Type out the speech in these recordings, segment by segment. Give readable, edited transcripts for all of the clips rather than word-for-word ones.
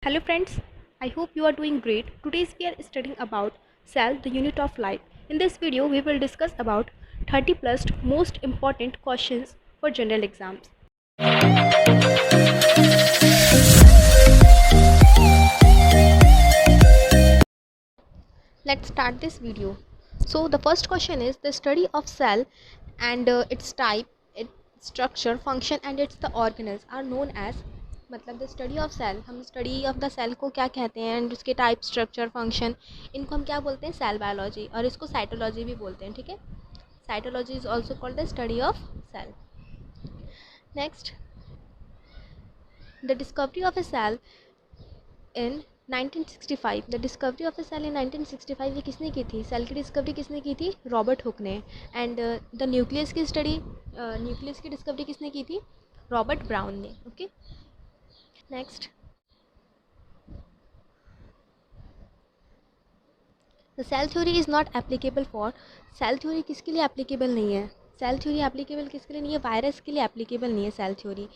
Hello friends, I hope you are doing great. Today we are studying about cell, the unit of life. In this video we will discuss about 30 plus most important questions for general exams. Let's start this video. So the first question is the study of cell and its type, its structure, function and its the organelles are known as मतलब the study of cell. हम study of the cell को क्या कहते हैं and उसके type structure function इनको हम क्या बोलते हैं सेल बायोलॉजी और इसको साइटोलॉजी भी बोलते हैं. ठीक है, cytology is also called the study of cell. Next, the discovery of a cell in 1965. The discovery of the cell in 1965 ये किसने की थी? सेल की डिस्कवरी किसने की थी? रॉबर्ट हुक ने. एंड द न्यूक्लियस की स्टडी, न्यूक्लियस की डिस्कवरी किसने की थी? रॉबर्ट ब्राउन ने. Okay, next, the cell theory is not applicable for. Cell theory किसके लिए एप्लीकेबल नहीं है? सेल थ्योरी एप्लीकेबल किसके लिए नहीं है? वायरस के लिए एप्लीकेबल नहीं है सेल थ्योरी,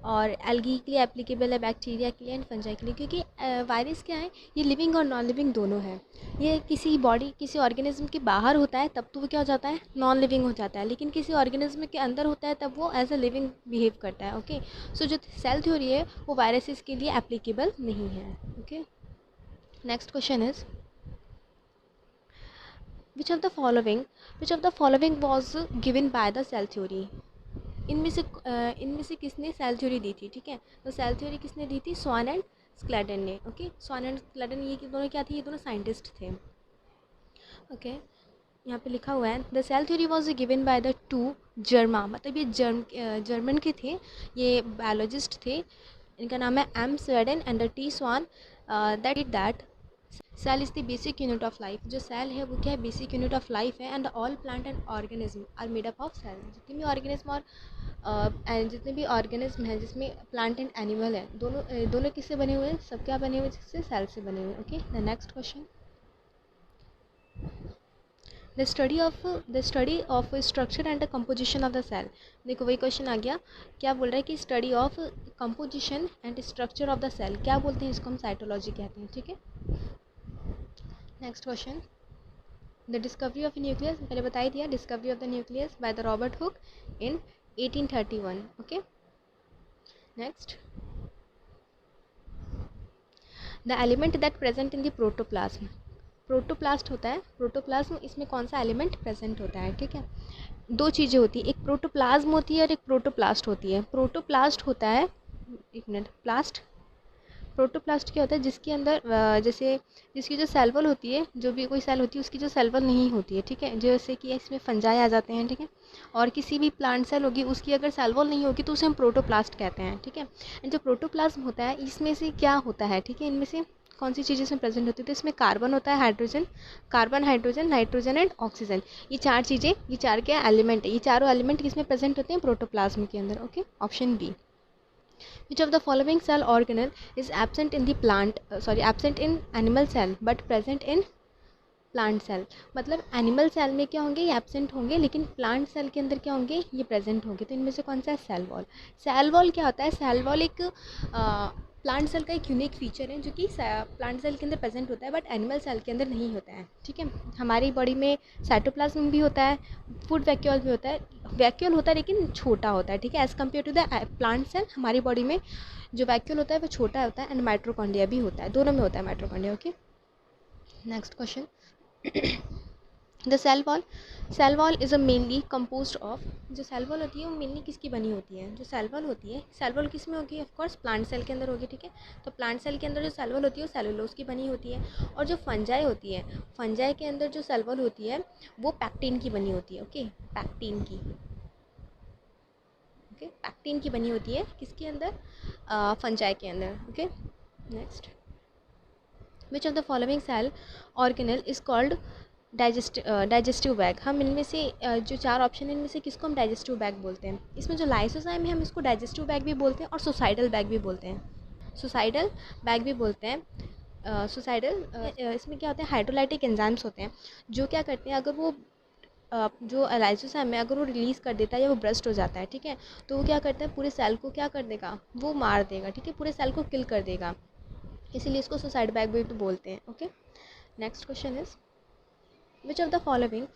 और एल्गी के लिए एप्लीकेबल है, बैक्टीरिया के लिए एंड फंजाई के लिए. क्योंकि वायरस क्या है, ये लिविंग और नॉन लिविंग दोनों है. ये किसी बॉडी, किसी ऑर्गेनिज्म के बाहर होता है तब तो वो क्या हो जाता है? नॉन लिविंग हो जाता है. लेकिन किसी ऑर्गेनिज्म के अंदर होता है तब वो एज अ लिविंग बिहेव करता है. ओके, सो जो सेल थ्योरी है वो वायरसेस के लिए एप्लीकेबल नहीं है. Okay, next question is which of the following was given by the cell theory. इनमें से किसने सेल थ्योरी दी थी? ठीक है, तो सेल थ्योरी किसने दी थी? स्वान एंड स्क्लेडन ने. ओके, स्वान एंड स्क्लेडन ये दोनों क्या थे? ये दोनों साइंटिस्ट थे. ओके, यहाँ पे लिखा हुआ है the cell theory was given by the two German. मतलब ये जर्मन के थे, ये बायोलॉजिस्ट थे. इनका नाम है M Schleiden and the T Schwann. That cell is the basic unit of life. जो सेल है वो क्या है? बेसिक यूनिट ऑफ लाइफ है. And all plant and organism are made up of cell. जितने भी ऑर्गेनिज्म और जितने भी ऑर्गेनिज्म हैं जिसमें प्लांट एंड एनिमल है, दोनों किससे बने हुए हैं? सब क्या बने हुए हैं? जिससे सेल से बने हुए हैं. Okay, the next question, the study of structure and the composition of the cell. देखो वही क्वेश्चन आ गया. क्या बोल रहा है कि study of composition and structure of the cell, क्या बोलते हैं इसको? हम साइटोलॉजी कहते हैं. ठीक है, next question, the discovery of nucleus. पहले बता ही दिया, discovery of the nucleus by the Robert Hooke in 1831. Okay, next, the element that present in the protoplasm. Protoplast होता है, प्रोटोप्लाज्म, इसमें कौन सा एलिमेंट प्रेजेंट होता है? ठीक है, दो चीज़ें होती है, एक प्रोटोप्लाज्म होती है और एक प्रोटोप्लास्ट होती है. प्रोटोप्लास्ट होता है, एक मिनट, प्रोटोप्लास्ट क्या होता है? जिसके अंदर जैसे जिसकी जो सेल वॉल होती है, जो भी कोई सेल होती है उसकी जो सेल वॉल नहीं होती है. ठीक है, जैसे कि इसमें फंजाई आ जाते हैं. ठीक है, और किसी भी प्लांट सेल होगी उसकी अगर सेल वॉल नहीं होगी तो उसे हम प्रोटोप्लास्ट कहते हैं. ठीक है, एंड जो प्रोटोप्लाज्म होता है इसमें से क्या होता है? ठीक है, इनमें से कौन सी चीज़ें इसमें प्रेजेंट होती है? तो इसमें कार्बन होता है, carbon, hydrogen, nitrogen and oxygen. ये चार चीज़ें, ये चार क्या एलिमेंट है? ये चारों एलिमेंट किसमें प्रेजेंट होते हैं? प्रोटोप्लाज्म के अंदर. Okay, option B. Which of the following cell organelle is absent in the absent in animal cell but present in plant cell. मतलब एनिमल सेल में क्या होंगे? ये एब्सेंट होंगे, लेकिन प्लांट सेल के अंदर क्या होंगे? ये प्रेजेंट होंगे. तो इनमें से कौन सा है? Cell wall. सेल वॉल क्या होता है? सेल वॉल एक प्लांट सेल का एक यूनिक फीचर है जो कि प्लांट सेल के अंदर प्रेजेंट होता है बट एनिमल सेल के अंदर नहीं होता है. ठीक है, हमारी बॉडी में साइटोप्लाज्म भी होता है, फूड वैक्यूल भी होता है. वैक्यूल होता है लेकिन छोटा होता है. ठीक है, as compare to the plant cell हमारी बॉडी में जो वैक्यूल होता है वो छोटा होता है. एंड माइट्रोकॉन्ड्रिया भी होता है, दोनों में होता है mitochondria. Okay, next question, the cell wall is a mainly compose of. जो सेल वॉल होती है वो मेनली किसकी बनी होती है? जो सेल वॉल होती है, सेल वॉल किस में होगी? ऑफकोर्स प्लांट सेल के अंदर होगी. ठीक है, तो प्लांट सेल के अंदर जो सेल वॉल होती है वो सेलुलोज की बनी होती है. और जो फंजाई होती है, फंजाई के अंदर जो सेल वॉल होती है वो पैक्टिन की बनी होती है. ओके, पैक्टिन की. ओके, पैक्टिन की बनी होती है किसके अंदर? फंजाई के अंदर. Okay, next, which of the following cell organelle is called digestive bag. हम इनमें से जो चार ऑप्शन है इनमें से किसको हम डाइजेस्टिव बैग बोलते हैं? इसमें जो लाइसोजाइम है हम इसको डाइजेस्टिव बैग भी बोलते हैं और सुसाइडल बैग भी बोलते हैं. सुसाइडल बैग भी बोलते हैं. इसमें क्या होता है? हाइड्रोलाइटिक एंजाइम्स होते हैं जो क्या करते हैं, अगर वो जो लाइसोजाइम है अगर वो रिलीज़ कर देता है या वो ब्रस्ट हो जाता है, ठीक है, तो वो क्या करता है? पूरे सेल को क्या कर देगा? वो मार देगा. ठीक है, पूरे सेल को किल कर देगा. इसीलिए इसको सुसाइड बैग भी तो बोलते हैं। Okay, next question is which of the following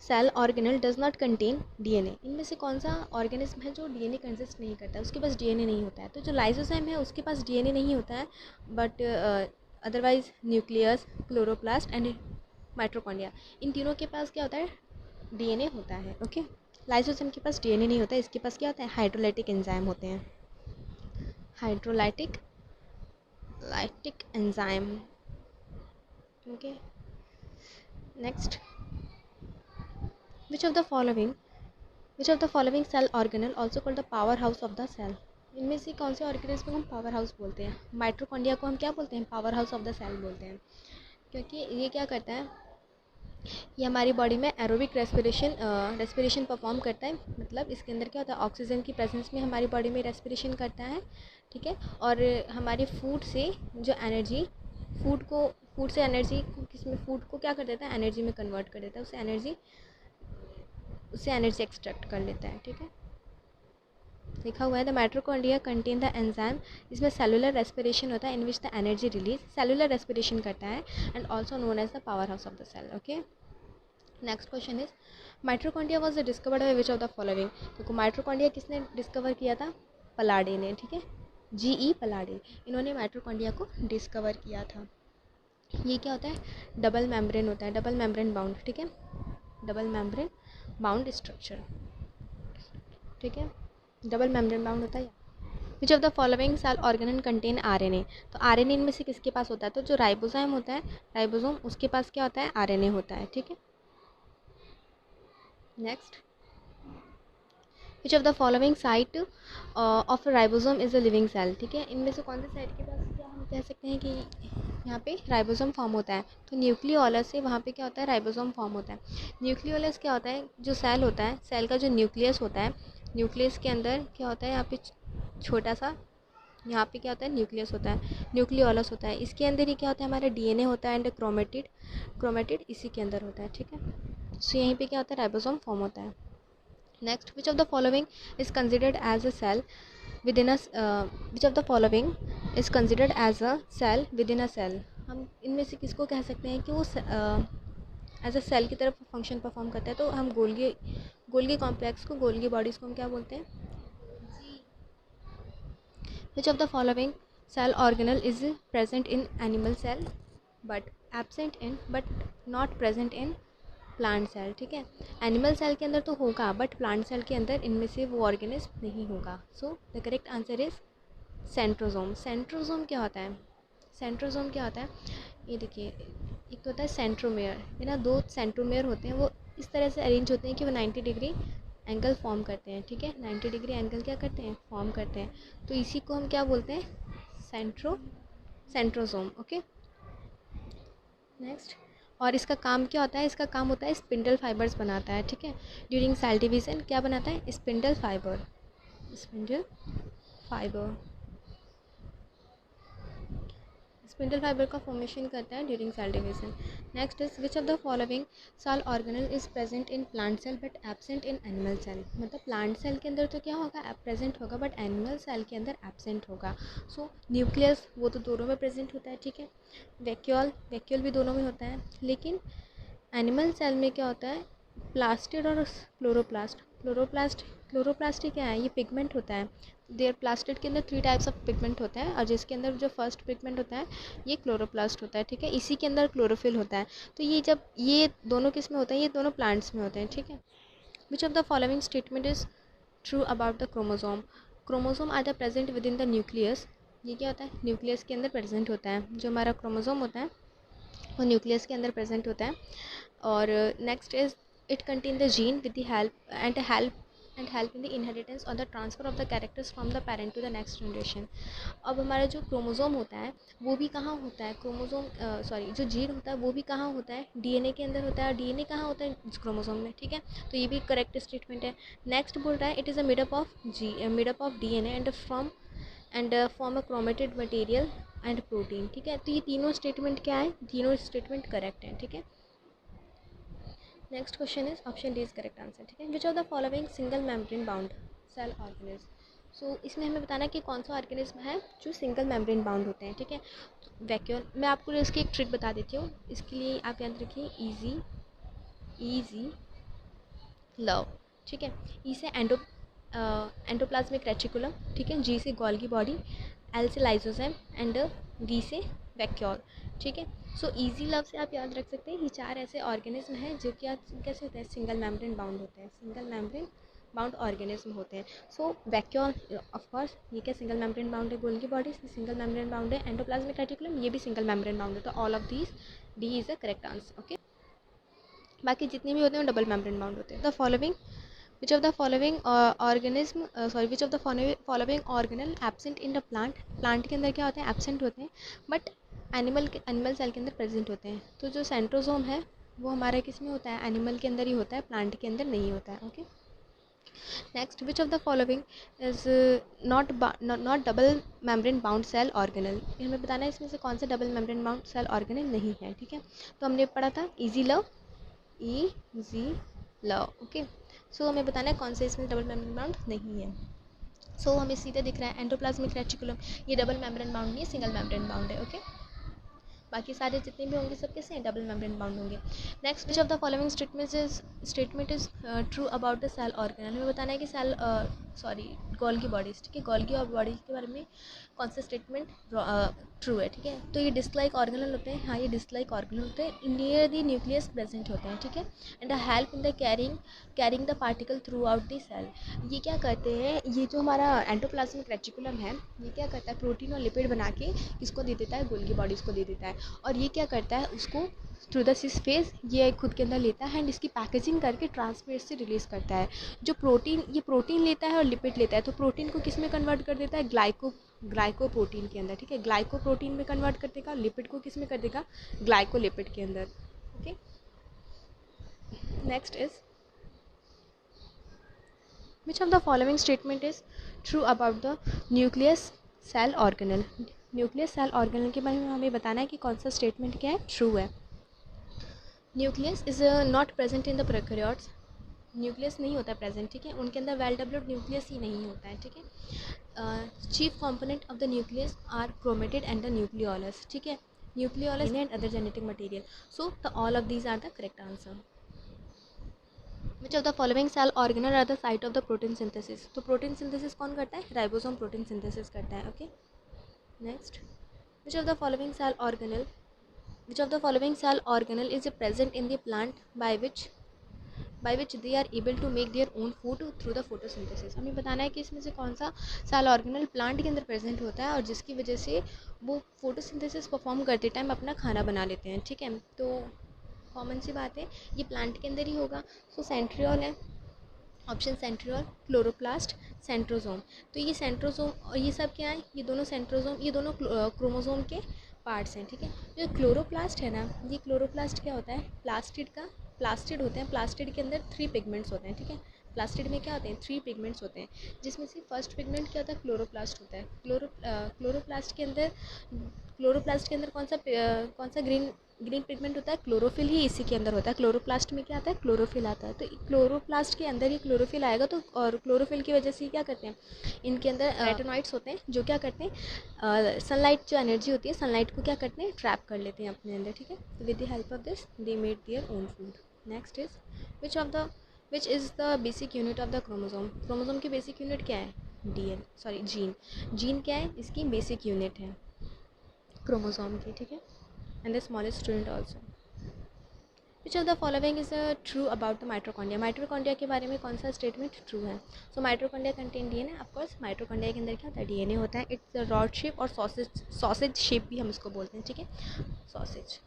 cell organelle does not contain DNA. इनमें से कौन सा ऑर्गेनिज्म है जो डीएनए कंसिस्ट नहीं करता है, उसके पास डीएनए नहीं होता है। तो जो लाइसोजाइम है उसके पास डीएनए नहीं होता है, but otherwise nucleus, chloroplast and mitochondria, इन तीनों के पास क्या होता है, डीएनए होता है। ओके, लाइसोजाइम के पास डीएनए नहीं होता है, इसके पास क्या होता है, हाइड्रोलाइटिक एंजाइम होते हैं, hydrolytic lytic enzyme. Okay, next which of the following which of the following cell organelle also called the power house of the cell. इनमें से कौन से ऑर्गेनिज्म को हम पावर हाउस बोलते हैं। माइटोकॉन्ड्रिया को हम क्या बोलते हैं, power house of the cell बोलते हैं, क्योंकि ये क्या करता है, ये हमारी बॉडी में एरोबिक रेस्पिरेशन परफॉर्म करता है। मतलब इसके अंदर क्या होता है, ऑक्सीजन की प्रेजेंस में हमारी बॉडी में रेस्पिरेशन करता है, ठीक है। और हमारे फूड से जो एनर्जी, फूड से एनर्जी किसमें, फूड को क्या कर देता है, एनर्जी में कन्वर्ट कर देता है, उससे एनर्जी एक्सट्रैक्ट कर लेता है, ठीक है। लिखा हुआ है the mitochondria contain the enzyme, इसमें सेलुलर रेस्पिरेशन होता है in which the energy release, cellular respiration करता है and also known as the power house of the cell. Okay, next question is mitochondria was discovered by which of the following. देखो mitochondria किसने discover किया था, पलाडे ने, ठीक है, GE पलाडे, इन्होंने माइटोकॉन्ड्रिया को डिस्कवर किया था। ये क्या होता है, डबल मेम्ब्रेन होता है, डबल मेम्ब्रेन बाउंड, ठीक है, डबल मेम्ब्रेन बाउंड स्ट्रक्चर, ठीक है, डबल मेम्ब्रेन बाउंड होता है। Which of the following cell organelle contain RNA। तो RNA इनमें से किसके पास होता है, तो जो राइबोसोम होता है, राइबोसोम उसके पास क्या होता है, RNA होता है, ठीक है। Next which of the following site of ribosome is a living cell, ठीक है, इनमें से कौन से साइट के पास क्या हम कह सकते हैं कि यहाँ पे राइबोसोम फॉर्म होता है। तो न्यूक्लियोलस से वहाँ पे क्या होता है, राइबोसोम फॉर्म होता है। न्यूक्लियोलस क्या होता है, जो सेल होता है, सेल का जो न्यूक्लियस होता है, न्यूक्लियस के अंदर क्या होता है, यहाँ पे छोटा सा, यहाँ पे क्या होता है, न्यूक्लियस होता है, न्यूक्लियोलस होता है, इसके अंदर ही क्या होता है, हमारा डीएनए होता है एंड क्रोमेटिड इसी के अंदर होता है, ठीक है। सो यहीं पे क्या होता है, राइबोसोम फॉर्म होता है। Next which of the following is considered as a cell with in which of the following is considered as a cell with in a cell. हम इनमें से किसको कह सकते हैं कि वो एज अ सेल की तरफ फंक्शन परफॉर्म करता है। तो हम गोल्गी कॉम्प्लेक्स को, गोल्गी बॉडीज़ को हम क्या बोलते हैं। Which of the following cell organelle is present in animal cell but not present in plant cell, ठीक है। एनिमल सेल के अंदर तो होगा बट प्लांट सेल के अंदर इनमें से वो ऑर्गेनिज्म नहीं होगा। So the correct answer is centrosome. Centrosome क्या होता है, सेंट्रोजोम क्या होता है, ये देखिए, एक तो होता है सेंट्रोमेयर, ये ना दो सेंट्रोमेयर होते हैं, वो इस तरह से अरेंज होते हैं कि वो 90 डिग्री एंगल फॉर्म करते हैं, ठीक है, 90 डिग्री एंगल क्या करते हैं, फॉर्म करते हैं। तो इसी को हम क्या बोलते हैं, सेंट्रोजोम। ओके, नेक्स्ट, और इसका काम क्या होता है, इसका काम होता है स्पिंडल फाइबर्स बनाता है, ठीक है। ड्यूरिंग सेल डिवीजन क्या बनाता है, स्पिंडल फाइबर स्पिंडल फाइबर का फॉर्मेशन करता है during cell division. Next is which of the following cell organelle is present in plant cell but absent in animal cell. मतलब प्लांट सेल के अंदर तो क्या होगा, प्रेजेंट होगा, बट एनिमल सेल के अंदर एब्सेंट होगा। सो न्यूक्लियस वो तो दोनों में प्रेजेंट होता है, ठीक है, वैक्यूल भी दोनों में होता है, लेकिन एनिमल सेल में क्या होता है, प्लास्टिड और क्लोरोप्लास्ट क्या है, ये पिगमेंट होता है। देयर प्लास्टिड के अंदर 3 टाइप्स ऑफ पिगमेंट होता है, और जिसके अंदर जो फर्स्ट पिगमेंट होता है ये क्लोरोप्लास्ट होता है, ठीक है, इसी के अंदर क्लोरोफिल होता है। तो ये जब ये दोनों किस में होता है, ये दोनों प्लांट्स में होते हैं, ठीक है। Which of the following statement is true about the chromosome. Chromosome are the present with in the nucleus. ये क्या होता है, न्यूक्लियस के अंदर प्रेजेंट होता है, जो हमारा क्रोमोसोम होता है वो न्यूक्लियस के अंदर प्रेजेंट होता है। और next is it contain the gene with the help in the inheritance और the transfer of the characters from the parent to the next generation. अब हमारा जो क्रोमोसोम होता है वो भी कहाँ होता है, जो जीन होता है वो भी कहाँ होता है, डीएनए के अंदर होता है, और डीएनए कहाँ होता है, क्रोमोसोम में, ठीक है। तो ये भी करेक्ट स्टेटमेंट है। नेक्स्ट बोल रहा है it is a made up of DNA and form a chromatid material and protein, ठीक है। तो ये तीनों स्टेटमेंट क्या है, तीनों स्टेटमेंट करेक्ट हैं, ठीक है। Next question is option D is correct answer, ठीक है। Which of the following single membrane bound cell organism. So इसमें हमें बताना है कि कौन सा ऑर्गेनिज्म है जो सिंगल मेम्ब्रेन बाउंड होते हैं, ठीक है। वैक्यूल, मैं आपको इसकी एक ट्रिक बता देती हूँ, इसके लिए आप याद रखिए ईजी लव, ठीक है। ई से एंडोप्लाज्मिक रेटिकुलम, ठीक है। जी से गोल्गी बॉडी, एल से लाइसोसोम एंड वी से वैक्यूल, ठीक है। सो इजी लव से आप याद रख सकते हैं ये 4 ऐसे ऑर्गेनिज्म हैं जो क्या कैसे होते हैं, सिंगल मेम्ब्रेन बाउंड होते हैं, सिंगल मेम्ब्रेन बाउंड ऑर्गेनिज्म होते हैं। सो वैक्यूल ऑफ कोर्स ये क्या सिंगल मेम्ब्रेन बाउंड है, Golgi body single membrane bound है, एंडोप्लाज्मिक रेटिकुलम ये भी सिंगल मेम्ब्रेन बाउंड है। तो all of these, D is the correct answer, okay. बाकी जितने भी होते हैं वो डबल मेम्ब्रेन बाउंड होते हैं। The following which of the following organism which of the following organelle absent in the plant के अंदर क्या होते हैं, एबसेंट होते हैं, बट एनिमल सेल के अंदर प्रेजेंट होते हैं। तो जो सेंट्रोसोम है वो हमारा किस में होता है, एनिमल के अंदर ही होता है, प्लांट के अंदर नहीं होता है, okay. Next, which of the following is not double membrane bound cell organelle, हमें बताना है इसमें से कौन सा double membrane bound cell organelle नहीं है, ठीक है। तो हमने पढ़ा था इजी लव, ओके। सो हमें बताना है कौन से इसमें डबल मेम्ब्रेन बाउंड नहीं है। सो हमें सीधे दिख रहा है एंडोप्लाज्मिक रेटिकुलम, ये डबल मेम्ब्रेन बाउंड नहीं है, सिंगल मेम्ब्रेन बाउंड है, ओके। बाकी सारे जितने भी होंगे सब कैसे हैं, डबल मेम्ब्रेन बाउंड होंगे। Next, which of the following statement is true about the cell organelle, हमें बताना है कि सेल गोल्गी बॉडीज, ठीक है, गोल्गी और बॉडीज के बारे में कौन सा स्टेटमेंट ट्रू है, ठीक है। तो ये डिस्क ऑर्गेनल होते हैं, हाँ ये डिस्क ऑर्गेनल होते हैं, नियर द न्यूक्लियस प्रेजेंट होते हैं, ठीक है। And help in the carrying the particle throughout the cell, ये क्या करते हैं, ये जो हमारा एंडोप्लाज्मिक रेटिकुलम है ये क्या करता है, प्रोटीन और लिपिड बना के किसको दे देता है, गोल्गी बॉडीज़ को दे देता है, और ये क्या करता है उसको थ्रू द सिस फेज ये खुद के अंदर लेता है एंड इसकी पैकेजिंग करके ट्रांसफेज से रिलीज़ करता है। जो प्रोटीन, ये प्रोटीन लेता है और लिपिड लेता है, तो प्रोटीन को किस में कन्वर्ट कर देता है, ग्लाइकोप्रोटीन के अंदर, ठीक है, ग्लाइकोप्रोटीन में कन्वर्ट कर देगा, लिपिड को किस में कर देगा, ग्लाइकोलिपिड के अंदर, okay. Next is which of the following statement is true about the nucleus cell organelle, nucleus cell organelle के बारे में हमें बताना है कि कौन सा स्टेटमेंट क्या है, ट्रू है। Nucleus is not present in the prokaryotes, nucleus नहीं होता है प्रेजेंट, ठीक है, उनके अंदर वेल डेवलप्ड न्यूक्लियस ही नहीं होता है, ठीक है। Chief component of the nucleus are chromatid and the nucleolus, ठीक है, nucleolus and other genetic material. So the all of these are the correct answer. Which of the following cell organelle are the site of the protein synthesis, तो protein synthesis कौन करता है, ribosome protein synthesis करता है, okay. Next, which of the following cell organelle is present in the plant by which they are able to make their own food through the photosynthesis, हमें बताना है कि इसमें से कौन सा सेल ऑर्गेनल प्लांट के अंदर प्रेजेंट होता है और जिसकी वजह से वो फोटोसिंथेसिस परफॉर्म करते टाइम अपना खाना बना लेते हैं, ठीक है। तो कॉमन सी बात है ये प्लांट के अंदर ही होगा। सो सेंट्रियोल है, ऑप्शन सेंट्रियोल, क्लोरोप्लास्ट, सेंट्रोजोम। तो ये सेंट्रोजोम और ये सब क्या है, ये दोनों सेंट्रोजोम, ये दोनों क्रोमोजोम के पार्ट्स हैं, ठीक है। जो क्लोरोप्लास्ट है ना, ये क्लोरोप्लास्ट क्या होता है, प्लास्टिड होते हैं, प्लास्टिड के अंदर 3 पिगमेंट्स होते हैं, ठीक है। प्लास्टिड में क्या होते हैं, 3 पिगमेंट्स होते हैं, जिसमें से फर्स्ट पिगमेंट क्या होता है, क्लोरोप्लास्ट होता है। क्लोरोप्लास्ट के अंदर कौन सा ग्रीन पिगमेंट होता है, क्लोरोफिल ही इसी के अंदर होता है। क्लोरोप्लास्ट में क्या आता है, क्लोरोफिल आता है। तो क्लोरोप्लास्ट के अंदर ही क्लोरोफिल आएगा, तो और क्लोरोफिल की वजह से क्या करते हैं, इनके अंदर रेटिनॉइड्स होते हैं जो क्या करते हैं, सनलाइट जो एनर्जी होती है सनलाइट को क्या करते हैं, ट्रैप कर लेते हैं अपने अंदर, ठीक है। तो with the help of this they made their own food. Next is which is the basic unit of the chromosome, chromosome की बेसिक यूनिट क्या है, जीन क्या है, इसकी बेसिक यूनिट है क्रोमोसोम की, ठीक है, and the smallest unit also. Which of the following is true about the mitochondria, mitochondria के बारे में कौन सा स्टेटमेंट ट्रू है। So mitochondria contain DNA, of course mitochondria के अंदर क्या होता है, डीएनए होता है। इट्स रॉड शेप और सॉसेज शेप भी हम इसको बोलते हैं, ठीक है, sausage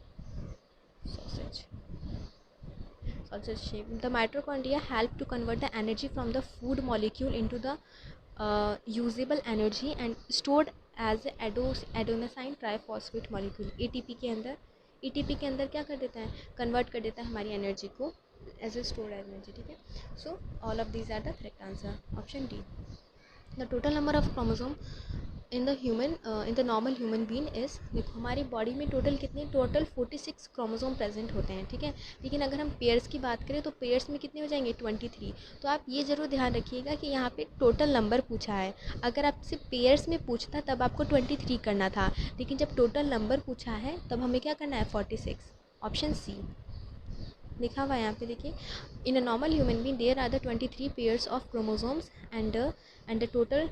shape. The mitochondria help to convert the energy from the food molecule into the usable energy and stored as adenosine triphosphate molecule, ATP के अंदर क्या कर देता है, कन्वर्ट कर देता है हमारी एनर्जी को एज ए स्टोर्ड एनर्जी, ठीक है। So all of these are the correct answer, option D. The total number of chromosome in the normal human being is, देखो हमारी बॉडी में टोटल 46 क्रोमोसोम प्रेजेंट होते हैं, ठीक है। लेकिन अगर हम पेयर्स की बात करें तो पेयर्स में कितने हो जाएंगे 23। तो आप ये ज़रूर ध्यान रखिएगा कि यहाँ पे टोटल नंबर पूछा है। अगर आपसे पेयर्स में पूछता तब आपको 23 करना था, लेकिन जब टोटल नंबर पूछा है तब हमें क्या करना है 46। ऑप्शन सी लिखा हुआ है यहाँ पे, देखिए in a normal human being there are the 23 pairs of chromosomes and total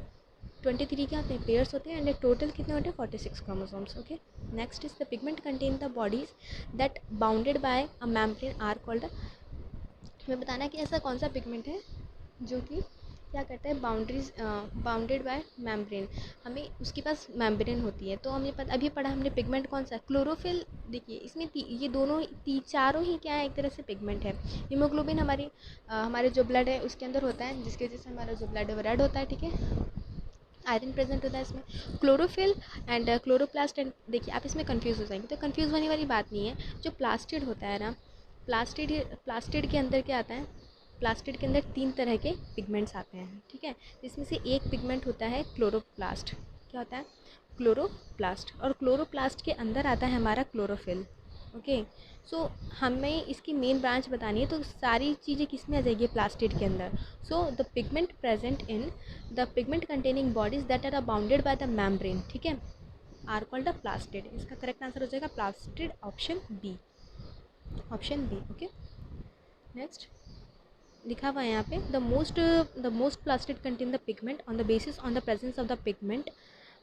23 क्या होते हैं पेयर्स होते हैं, एंड टोटल कितने होते हैं 46 chromosomes. Okay, next is the pigment contain the bodies that bounded by a membrane are called, हमें बताना है कि ऐसा कौन सा पिगमेंट है जो कि क्या करता है बाउंडेड बाय मेम्ब्रेन, हमें उसके पास मेम्ब्रेन होती है। तो हमने अभी पढ़ा हमने पिगमेंट कौन सा क्लोरोफिल। देखिए इसमें ये दोनों चारों ही क्या है एक तरह से पिगमेंट है। हीमोग्लोबिन हमारे जो ब्लड है उसके अंदर होता है, जिसकी वजह से हमारा जो ब्लड है वो रेड होता है, ठीक है। आयरन प्रेजेंट होता है इसमें, क्लोरोफिल एंड क्लोरोप्लास्ट। एंड देखिए आप इसमें कंफ्यूज हो जाएंगे, तो कंफ्यूज होने वाली बात नहीं है। जो प्लास्टिड होता है ना, प्लास्टिड के अंदर क्या आता है, प्लास्टिड के अंदर 3 तरह के पिगमेंट्स आते हैं, ठीक है। जिसमें से एक पिगमेंट होता है क्लोरोप्लास्ट। क्या होता है क्लोरोप्लास्ट, और क्लोरोप्लास्ट के अंदर आता है हमारा क्लोरोफिल। ओके, सो हमें इसकी मेन ब्रांच बतानी है, तो सारी चीज़ें किस में आ जाएगी प्लास्टिड के अंदर। So the pigment present in the pigment containing bodies that are bounded by the membrane, ठीक है, आर कॉल्ड द प्लास्टिड। इसका करेक्ट आंसर हो जाएगा plastid, option B, option B. Okay, next लिखा हुआ है यहाँ पे the most plastid contain the pigment on the basis on the presence of the pigment.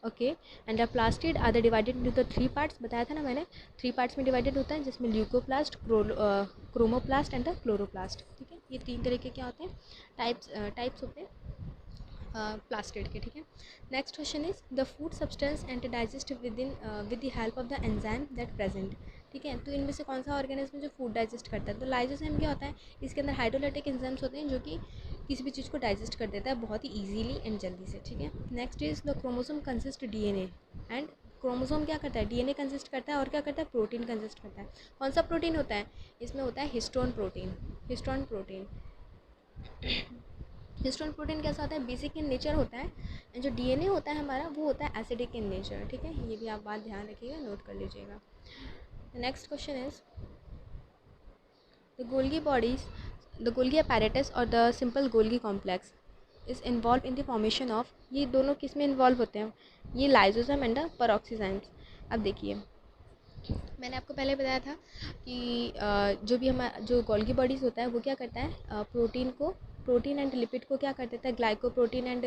Okay, and the plastid are the divided into the 3 parts, बताया था ना मैंने 3 parts में डिवाइडेड होता है, जिसमें leucoplast, chromoplast and the chloroplast, ठीक है। ये 3 तरह के क्या होते हैं टाइप्स होते हैं प्लास्टिड के, ठीक है। Next question is the food substance and digest with the help of the enzyme that present, ठीक है। तो इनमें से कौन सा ऑर्गेनिज्म जो फूड डाइजेस्ट करता है, तो लाइजोजाइम क्या होता है, इसके अंदर हाइड्रोलाइटिक एंजाइम्स होते हैं जो कि किसी भी चीज़ को डाइजेस्ट कर देता है बहुत ही ईजीली एंड जल्दी से, ठीक है। Next is the chromosome consist DNA, and chromosome क्या करता है डीएनए कंसिस्ट करता है, और क्या करता है प्रोटीन कंसिस्ट करता है। कौन सा प्रोटीन होता है, इसमें होता है हिस्टोन प्रोटीन। हिस्टोन प्रोटीन कैसा होता है बेसिक इन नेचर होता है, एंड जो डीएनए होता है हमारा वो होता है एसिडिक इन नेचर, ठीक है। ये भी आप बात ध्यान रखिएगा, नोट कर लीजिएगा। Next question is the Golgi apparatus और the simple Golgi complex is involve in the formation of, ये दोनों किस में इन्वॉल्व होते हैं, ये लाइजोसोम एंड द पेरोक्सीजाइम्स। अब देखिए मैंने आपको पहले बताया था कि जो गोल्गी बॉडीज़ होता है वो क्या करता है प्रोटीन एंड लिपिड को क्या कर देता है, ग्लाइकोप्रोटीन एंड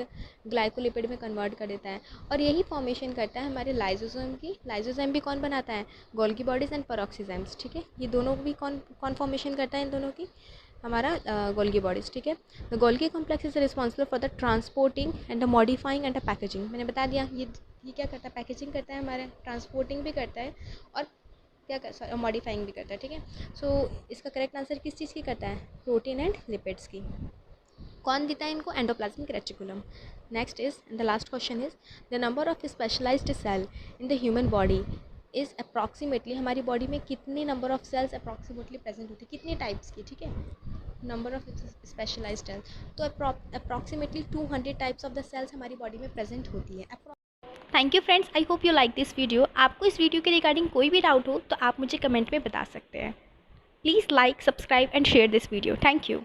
ग्लाइकोलिपिड में कन्वर्ट कर देता है, और यही फॉर्मेशन करता है हमारे लाइजोसोम की। लाइजोसोम भी कौन बनाता है, गोल्गी बॉडीज़ एंड पेरोक्सीजाइम्स, ठीक है। ये दोनों भी कौन फॉर्मेशन करता है इन दोनों की, हमारा गोल्गी बॉडीज़, ठीक है। The Golgi complex is responsible for the transporting and the modifying and the packaging. मैंने बता दिया ये क्या करता है, पैकेजिंग करता है हमारे, ट्रांसपोर्टिंग भी करता है और क्या मॉडिफाइंग भी करता है, ठीक है। सो इसका करेक्ट आंसर किस चीज़ की करता है, प्रोटीन एंड लिपिड्स की। कौन देता है इनको, endoplasmic reticulum. Next is the last question is the number of specialised cell in the human body is approximately, हमारी बॉडी में कितनी number of cells approximately present होती है, कितनी टाइप्स की, ठीक है, नंबर ऑफ स्पेशलाइज्ड सेल्स। तो approximately 200 types of the cells हमारी बॉडी में प्रेजेंट होती है। Thank you friends, I hope you like this video. आपको इस वीडियो के रिगार्डिंग कोई भी डाउट हो तो आप मुझे कमेंट में बता सकते हैं। Please like, subscribe and share this video. Thank you.